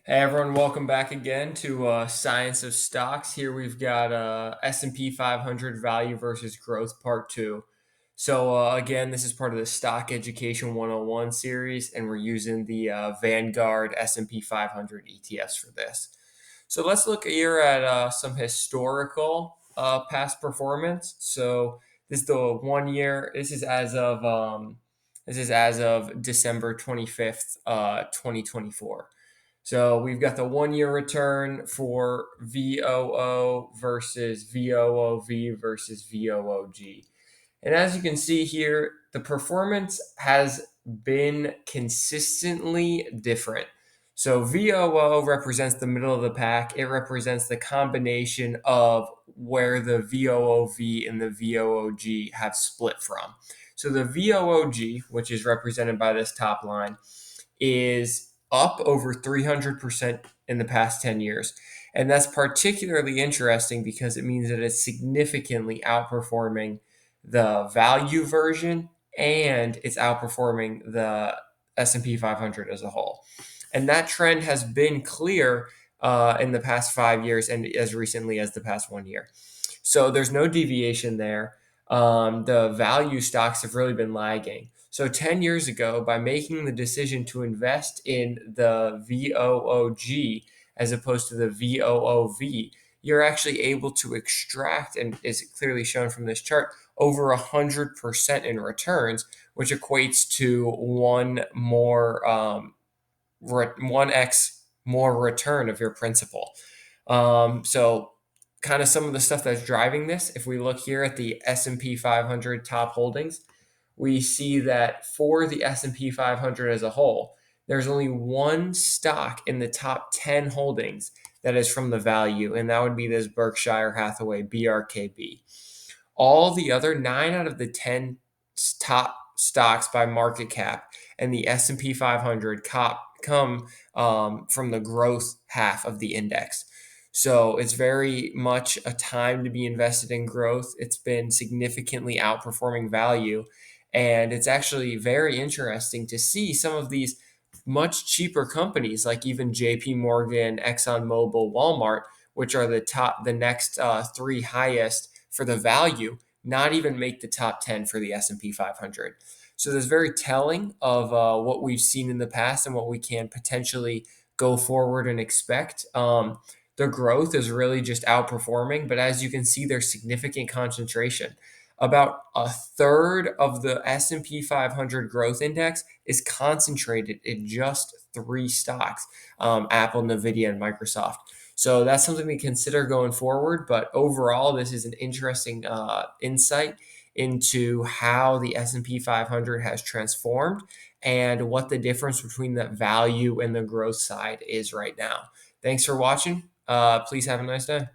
Hey everyone, welcome back again to Science of Stocks. Here we've got S&P 500 Value versus Growth Part 2. So again, this is part of the Stock Education 101 series, and we're using the Vanguard S&P 500 ETFs for this. So let's look here at some historical past performance. So this is the 1 year. This is as of December 25th, 2024. So we've got the 1 year return for VOO versus VOOV versus VOOG. And as you can see here, the performance has been consistently different. So VOO represents the middle of the pack. It represents the combination of where the VOOV and the VOOG have split from. So the VOOG, which is represented by this top line, is up over 300% in the past 10 years. And that's particularly interesting because it means that it's significantly outperforming the value version and it's outperforming the S&P 500 as a whole. And that trend has been clear in the past 5 years and as recently as the past 1 year. So there's no deviation there. The value stocks have really been lagging. So 10 years ago, by making the decision to invest in the VOOG as opposed to the VOOV, you're actually able to extract, and is clearly shown from this chart, over 100% in returns, which equates to 1x more return of your principal. So kind of some of the stuff that's driving this, if we look here at the S&P 500 top holdings, we see that for the S&P 500 as a whole, there's only one stock in the top 10 holdings that is from the value, and that would be this Berkshire Hathaway BRKB. All the other 9 out of the 10 top stocks by market cap and the S&P 500 come from the growth half of the index. So it's very much a time to be invested in growth. It's been significantly outperforming value. And it's actually very interesting to see some of these much cheaper companies like even JP Morgan, ExxonMobil, Walmart, which are the next three highest for the value, not even make the top 10 for the S&P 500. So that's very telling of what we've seen in the past and what we can potentially go forward and expect. The growth is really just outperforming, but as you can see, there's significant concentration. About a third of the S&P 500 growth index is concentrated in just three stocks: Apple, Nvidia, and Microsoft. So that's something to consider going forward. But overall, this is an interesting insight into how the S&P 500 has transformed and what the difference between the value and the growth side is right now. Thanks for watching. Please have a nice day.